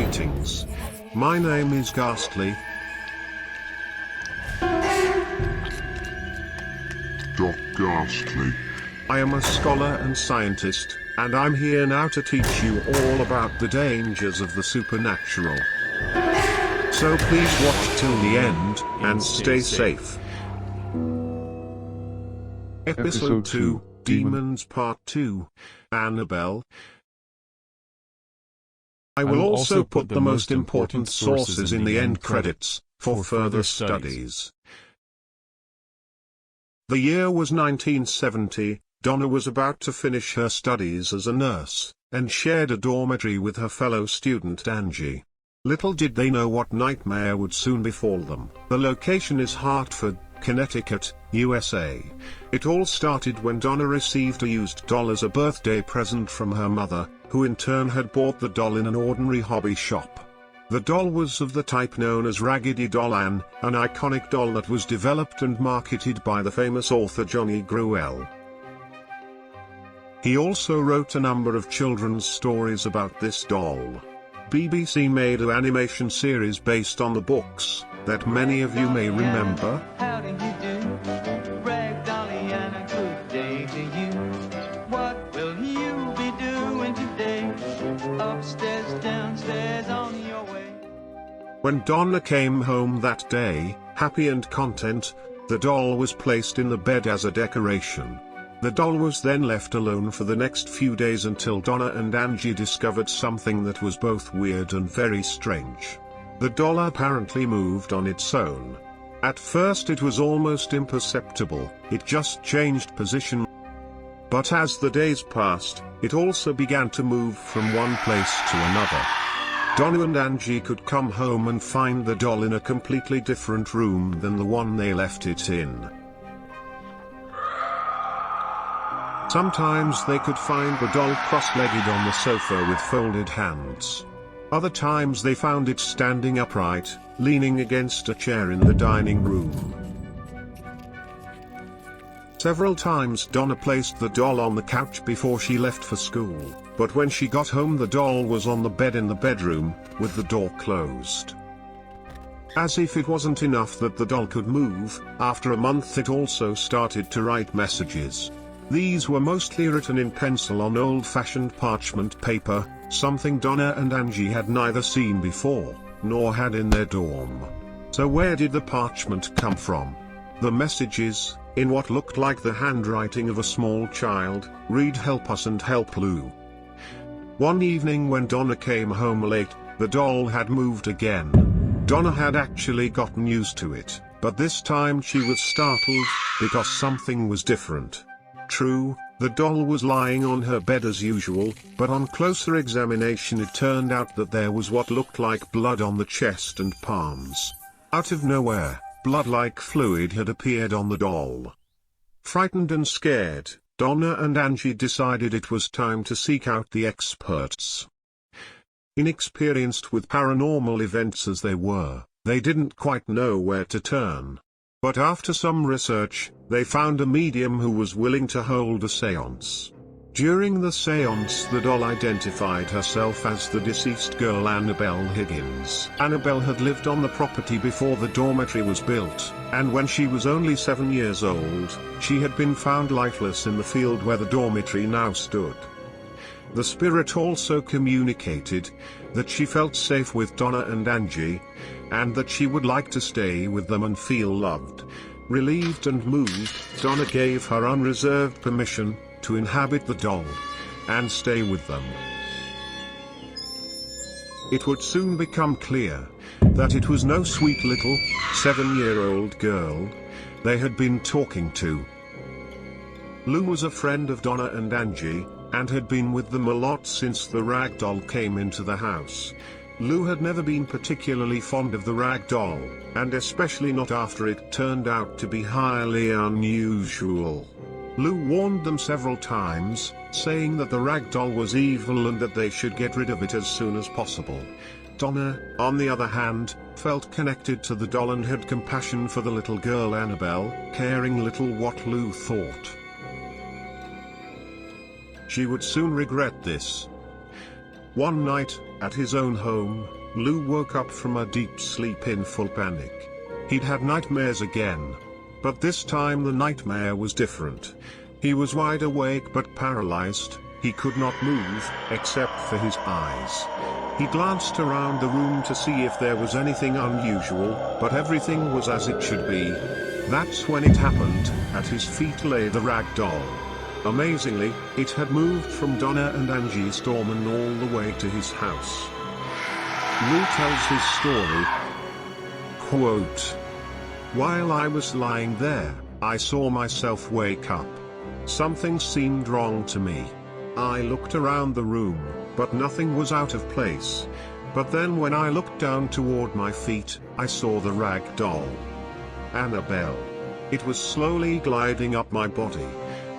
Greetings. My name is Ghastly. Doc Ghastly. I am a scholar and scientist, and I'm here now to teach you all about the dangers of the supernatural. So please watch till the end, and stay safe. Episode 2, Demons Part 2, Annabelle. I will also put the most important sources in the end credits, for further studies. The year was 1970, Donna was about to finish her studies as a nurse, and shared a dormitory with her fellow student Angie. Little did they know what nightmare would soon befall them. The location is Hartford, Connecticut, USA. It all started when Donna received a used doll as a birthday present from her mother, who in turn had bought the doll in an ordinary hobby shop. The doll was of the type known as Raggedy Doll Ann, an iconic doll that was developed and marketed by the famous author Johnny Gruelle. He also wrote a number of children's stories about this doll. BBC made an animation series based on the books, that many of you may remember. How do you do? Rag Dolly and a good day to you. What will you be doing today? Upstairs, downstairs, on your way. When Donna came home that day, happy and content, the doll was placed in the bed as a decoration. The doll was then left alone for the next few days until Donna and Angie discovered something that was both weird and very strange. The doll apparently moved on its own. At first it was almost imperceptible, it just changed position. But as the days passed, it also began to move from one place to another. Donna and Angie could come home and find the doll in a completely different room than the one they left it in. Sometimes they could find the doll cross-legged on the sofa with folded hands. Other times they found it standing upright, leaning against a chair in the dining room. Several times Donna placed the doll on the couch before she left for school, but when she got home the doll was on the bed in the bedroom, with the door closed. As if it wasn't enough that the doll could move, after a month it also started to write messages. These were mostly written in pencil on old-fashioned parchment paper, something Donna and Angie had neither seen before, nor had in their dorm. So where did the parchment come from? The messages, in what looked like the handwriting of a small child, read "Help us and help Lou." One evening when Donna came home late, the doll had moved again. Donna had actually gotten used to it, but this time she was startled, because something was different. True, the doll was lying on her bed as usual, but on closer examination it turned out that there was what looked like blood on the chest and palms. Out of nowhere, blood-like fluid had appeared on the doll. Frightened and scared, Donna and Angie decided it was time to seek out the experts. Inexperienced with paranormal events as they were, they didn't quite know where to turn. But after some research, they found a medium who was willing to hold a séance. During the séance the doll identified herself as the deceased girl Annabelle Higgins. Annabelle had lived on the property before the dormitory was built, and when she was only 7 years old, she had been found lifeless in the field where the dormitory now stood. The spirit also communicated that she felt safe with Donna and Angie, and that she would like to stay with them and feel loved. Relieved and moved, Donna gave her unreserved permission to inhabit the doll and stay with them. It would soon become clear that it was no sweet little 7-year-old girl they had been talking to. Lou was a friend of Donna and Angie, and had been with them a lot since the rag doll came into the house. Lou had never been particularly fond of the rag doll, and especially not after it turned out to be highly unusual. Lou warned them several times, saying that the rag doll was evil and that they should get rid of it as soon as possible. Donna, on the other hand, felt connected to the doll and had compassion for the little girl Annabelle, caring little what Lou thought. She would soon regret this. One night, at his own home, Lou woke up from a deep sleep in full panic. He'd had nightmares again. But this time the nightmare was different. He was wide awake but paralyzed. He could not move, except for his eyes. He glanced around the room to see if there was anything unusual, but everything was as it should be. That's when it happened. At his feet lay the rag doll. Amazingly, it had moved from Donna and Angie Storman all the way to his house. Lou tells his story. Quote, "While I was lying there, I saw myself wake up. Something seemed wrong to me. I looked around the room, but nothing was out of place. But then when I looked down toward my feet, I saw the rag doll. Annabelle. It was slowly gliding up my body.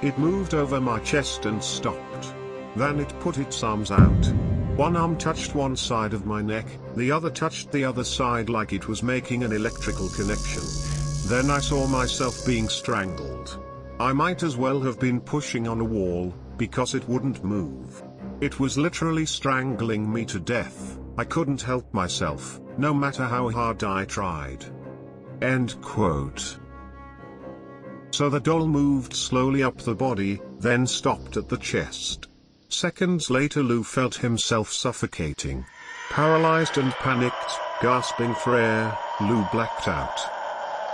It moved over my chest and stopped. Then it put its arms out. One arm touched one side of my neck, the other touched the other side like it was making an electrical connection. Then I saw myself being strangled. I might as well have been pushing on a wall, because it wouldn't move. It was literally strangling me to death. I couldn't help myself, no matter how hard I tried." End quote. So the doll moved slowly up the body, then stopped at the chest. Seconds later Lou felt himself suffocating. Paralyzed and panicked, gasping for air, Lou blacked out.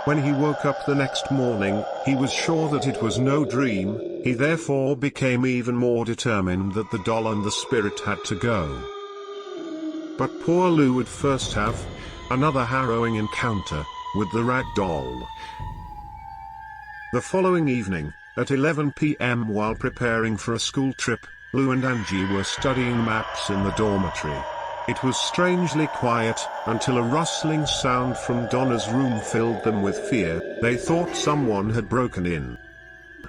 When he woke up the next morning, he was sure that it was no dream. He therefore became even more determined that the doll and the spirit had to go. But poor Lou would first have another harrowing encounter with the rag doll. The following evening, at 11 p.m. while preparing for a school trip, Lou and Angie were studying maps in the dormitory. It was strangely quiet, until a rustling sound from Donna's room filled them with fear. They thought someone had broken in.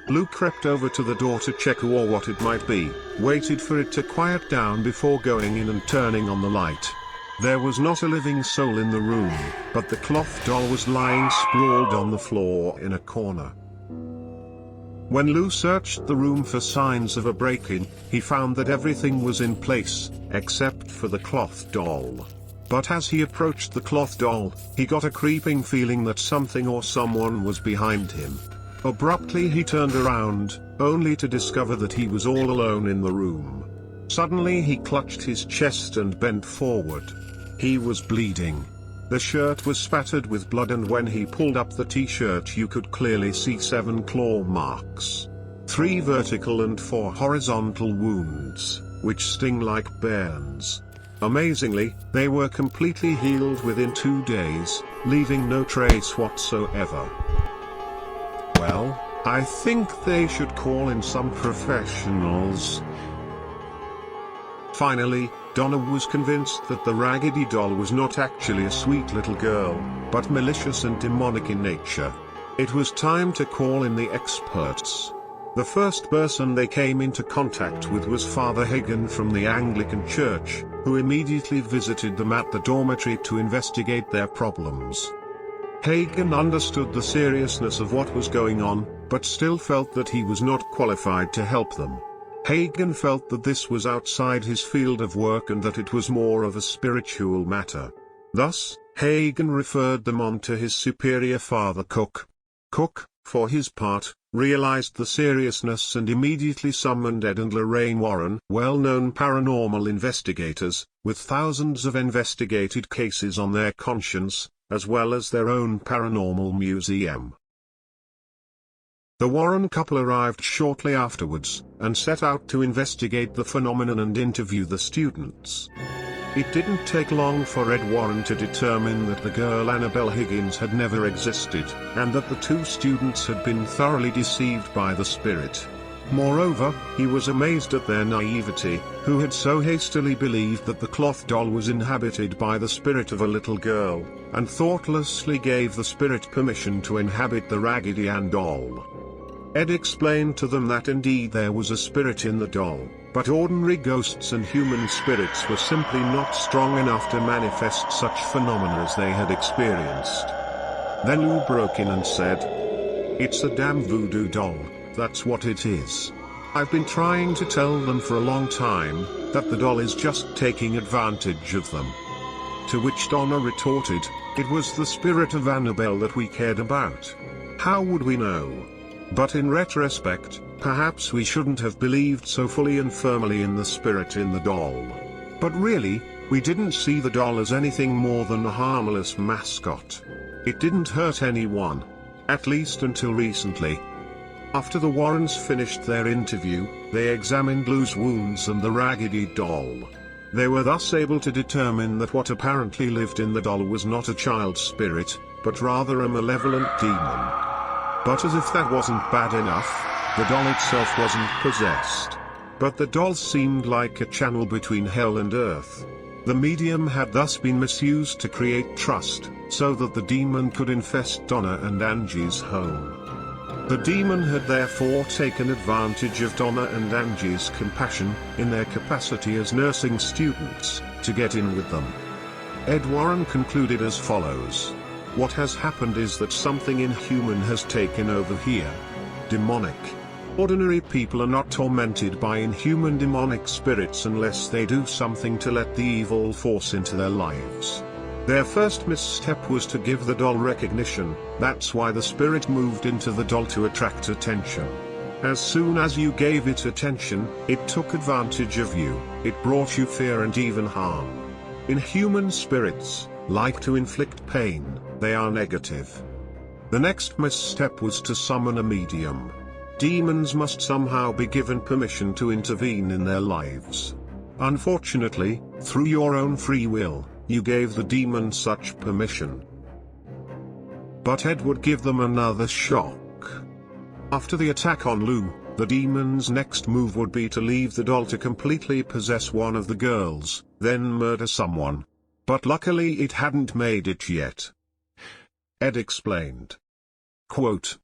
Lou crept over to the door to check who or what it might be, waited for it to quiet down before going in and turning on the light. There was not a living soul in the room, but the cloth doll was lying sprawled on the floor in a corner. When Lou searched the room for signs of a break-in, he found that everything was in place, except for the cloth doll. But as he approached the cloth doll, he got a creeping feeling that something or someone was behind him. Abruptly he turned around, only to discover that he was all alone in the room. Suddenly he clutched his chest and bent forward. He was bleeding. The shirt was spattered with blood, and when he pulled up the t-shirt you could clearly see 7 claw marks. 3 vertical and 4 horizontal wounds, which sting like burns. Amazingly, they were completely healed within 2 days, leaving no trace whatsoever. Well, I think they should call in some professionals. Finally, Donna was convinced that the Raggedy Doll was not actually a sweet little girl, but malicious and demonic in nature. It was time to call in the experts. The first person they came into contact with was Father Hagen from the Anglican Church, who immediately visited them at the dormitory to investigate their problems. Hagen understood the seriousness of what was going on, but still felt that he was not qualified to help them. Hagen felt that this was outside his field of work and that it was more of a spiritual matter. Thus, Hagen referred them on to his superior Father Cook. Cook, for his part, realized the seriousness and immediately summoned Ed and Lorraine Warren, well-known paranormal investigators, with thousands of investigated cases on their conscience, as well as their own paranormal museum. The Warren couple arrived shortly afterwards, and set out to investigate the phenomenon and interview the students. It didn't take long for Ed Warren to determine that the girl Annabelle Higgins had never existed, and that the 2 students had been thoroughly deceived by the spirit. Moreover, he was amazed at their naivety, who had so hastily believed that the cloth doll was inhabited by the spirit of a little girl, and thoughtlessly gave the spirit permission to inhabit the Raggedy Ann doll. Ed explained to them that indeed there was a spirit in the doll, but ordinary ghosts and human spirits were simply not strong enough to manifest such phenomena as they had experienced. Then Lou broke in and said, "It's a damn voodoo doll, that's what it is. I've been trying to tell them for a long time, that the doll is just taking advantage of them. To which Donna retorted, "It was the spirit of Annabelle that we cared about. How would we know?" But in retrospect, perhaps we shouldn't have believed so fully and firmly in the spirit in the doll. But really, we didn't see the doll as anything more than a harmless mascot. It didn't hurt anyone. At least until recently. After the Warrens finished their interview, they examined Lou's wounds and the Raggedy doll. They were thus able to determine that what apparently lived in the doll was not a child spirit, but rather a malevolent demon. But as if that wasn't bad enough, the doll itself wasn't possessed. But the doll seemed like a channel between hell and earth. The medium had thus been misused to create trust, so that the demon could infest Donna and Angie's home. The demon had therefore taken advantage of Donna and Angie's compassion, in their capacity as nursing students, to get in with them. Ed Warren concluded as follows. What has happened is that something inhuman has taken over here. Demonic. Ordinary people are not tormented by inhuman demonic spirits unless they do something to let the evil force into their lives. Their first misstep was to give the doll recognition. That's why the spirit moved into the doll to attract attention. As soon as you gave it attention, it took advantage of you, it brought you fear and even harm. Inhuman spirits like to inflict pain, they are negative. The next misstep was to summon a medium. Demons must somehow be given permission to intervene in their lives. Unfortunately, through your own free will, you gave the demon such permission. But Ed would give them another shock. After the attack on Lou, the demon's next move would be to leave the doll to completely possess one of the girls, then murder someone. But luckily it hadn't made it yet. Ed explained. Quote,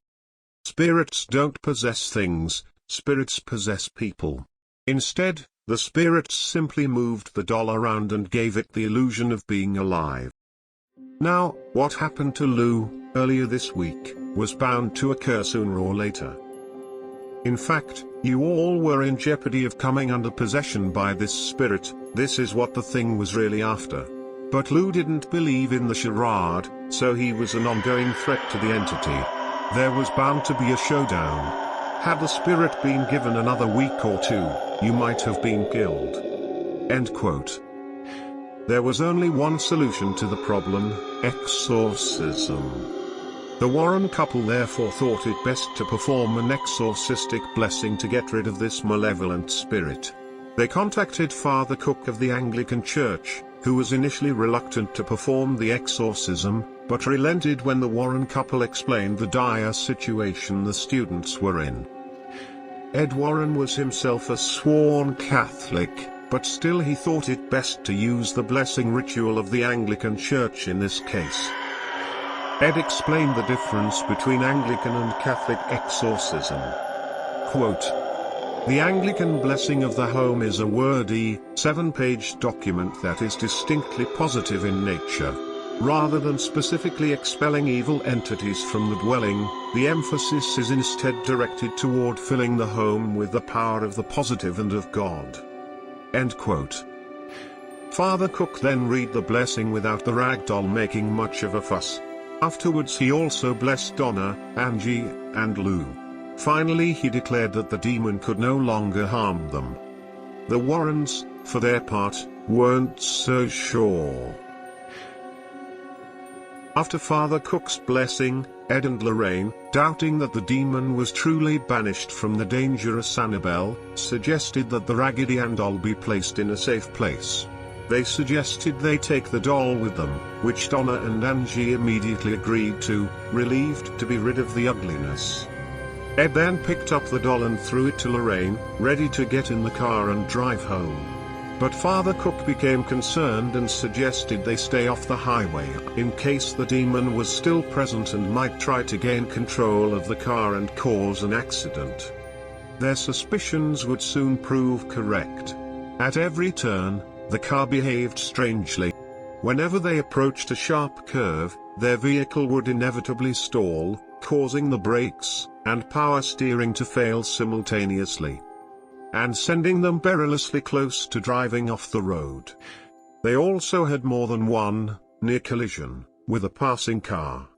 "Spirits don't possess things, spirits possess people. Instead, the spirits simply moved the doll around and gave it the illusion of being alive." Now, what happened to Lou, earlier this week, was bound to occur sooner or later. In fact, you all were in jeopardy of coming under possession by this spirit. This is what the thing was really after. But Lou didn't believe in the charade, so he was an ongoing threat to the entity. There was bound to be a showdown. Had the spirit been given another week or two, you might have been killed. End quote. There was only one solution to the problem: exorcism. The Warren couple therefore thought it best to perform an exorcistic blessing to get rid of this malevolent spirit. They contacted Father Cook of the Anglican Church, who was initially reluctant to perform the exorcism, but relented when the Warren couple explained the dire situation the students were in. Ed Warren was himself a sworn Catholic, but still he thought it best to use the blessing ritual of the Anglican Church in this case. Ed explained the difference between Anglican and Catholic exorcism. Quote, "The Anglican blessing of the home is a wordy, 7-page document that is distinctly positive in nature. Rather than specifically expelling evil entities from the dwelling, the emphasis is instead directed toward filling the home with the power of the positive and of God." End quote. Father Cook then read the blessing without the ragdoll making much of a fuss. Afterwards he also blessed Donna, Angie, and Lou. Finally he declared that the demon could no longer harm them. The Warrens, for their part, weren't so sure. After Father Cook's blessing, Ed and Lorraine, doubting that the demon was truly banished from the dangerous Annabelle, suggested that the Raggedy Ann doll be placed in a safe place. They suggested they take the doll with them, which Donna and Angie immediately agreed to, relieved to be rid of the ugliness. Ed then picked up the doll and threw it to Lorraine, ready to get in the car and drive home. But Father Cook became concerned and suggested they stay off the highway, in case the demon was still present and might try to gain control of the car and cause an accident. Their suspicions would soon prove correct. At every turn, the car behaved strangely. Whenever they approached a sharp curve, their vehicle would inevitably stall, causing the brakes and power steering to fail simultaneously, and sending them perilously close to driving off the road. They also had more than one near collision with a passing car.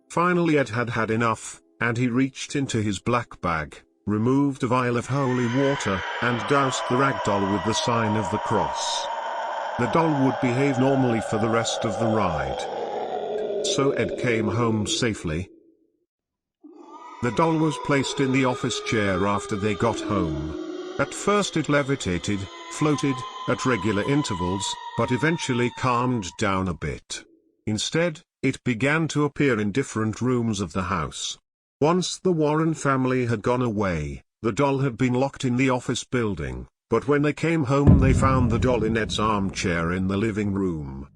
Finally Ed had had enough, and he reached into his black bag, removed a vial of holy water, and doused the rag doll with the sign of the cross. The doll would behave normally for the rest of the ride. So Ed came home safely. The doll was placed in the office chair after they got home. At first it levitated, floated, at regular intervals, but eventually calmed down a bit. Instead, it began to appear in different rooms of the house. Once the Warren family had gone away, the doll had been locked in the office building, but when they came home they found the doll in Ed's armchair in the living room.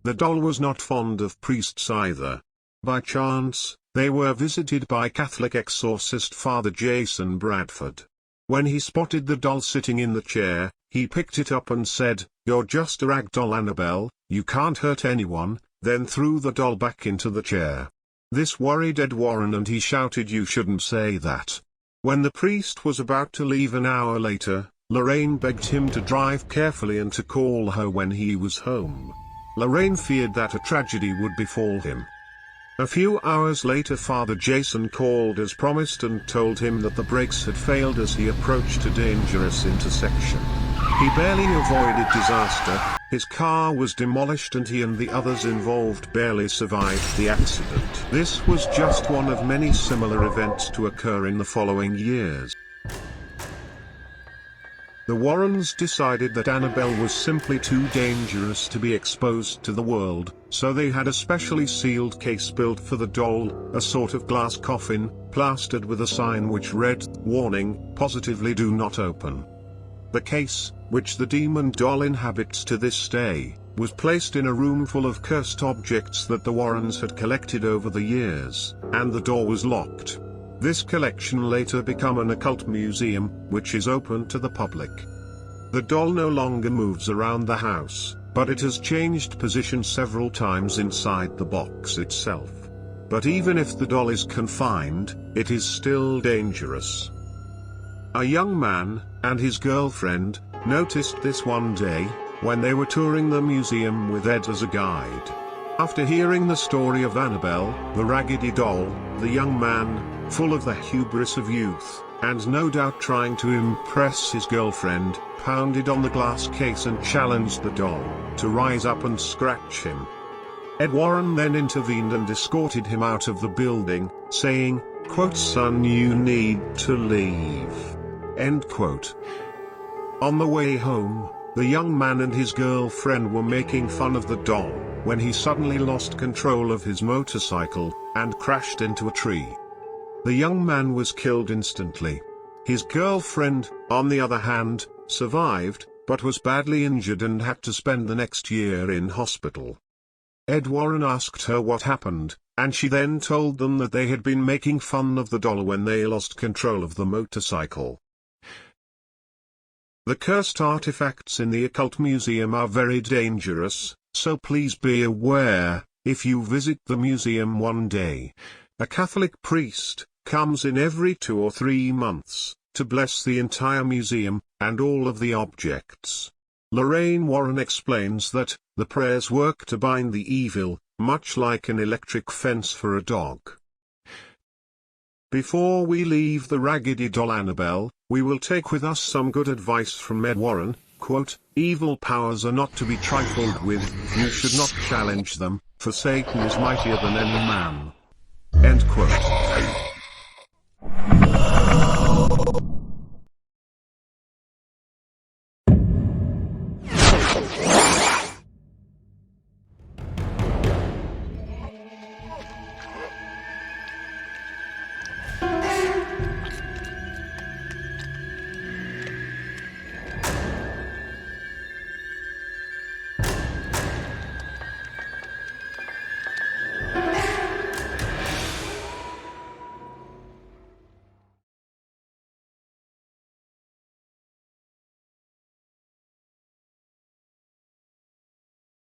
The doll was not fond of priests either. By chance, they were visited by Catholic exorcist Father Jason Bradford. When he spotted the doll sitting in the chair, he picked it up and said, "You're just a rag doll, Annabelle, you can't hurt anyone," then threw the doll back into the chair. This worried Ed Warren and he shouted, "You shouldn't say that." When the priest was about to leave an hour later, Lorraine begged him to drive carefully and to call her when he was home. Lorraine feared that a tragedy would befall him. A few hours later Father Jason called as promised and told him that the brakes had failed as he approached a dangerous intersection. He barely avoided disaster, his car was demolished and he and the others involved barely survived the accident. This was just one of many similar events to occur in the following years. The Warrens decided that Annabelle was simply too dangerous to be exposed to the world, so they had a specially sealed case built for the doll, a sort of glass coffin, plastered with a sign which read, "Warning, positively do not open." The case, which the demon doll inhabits to this day, was placed in a room full of cursed objects that the Warrens had collected over the years, and the door was locked. This collection later became an occult museum, which is open to the public. The doll no longer moves around the house, but it has changed position several times inside the box itself. But even if the doll is confined, it is still dangerous. A young man and his girlfriend noticed this one day, when they were touring the museum with Ed as a guide. After hearing the story of Annabelle, the raggedy doll, the young man, full of the hubris of youth, and no doubt trying to impress his girlfriend, pounded on the glass case and challenged the doll to rise up and scratch him. Ed Warren then intervened and escorted him out of the building, saying, quote, "Son, you need to leave." End quote. On the way home, the young man and his girlfriend were making fun of the doll, when he suddenly lost control of his motorcycle, and crashed into a tree. The young man was killed instantly. His girlfriend, on the other hand, survived, but was badly injured and had to spend the next year in hospital. Ed Warren asked her what happened, and she then told them that they had been making fun of the doll when they lost control of the motorcycle. The cursed artifacts in the occult museum are very dangerous, so please be aware, if you visit the museum one day. A Catholic priest comes in every 2 or 3 months, to bless the entire museum, and all of the objects. Lorraine Warren explains that, the prayers work to bind the evil, much like an electric fence for a dog. Before we leave the raggedy doll Annabelle, we will take with us some good advice from Ed Warren, quote, "Evil powers are not to be trifled with, you should not challenge them, for Satan is mightier than any man." End quote.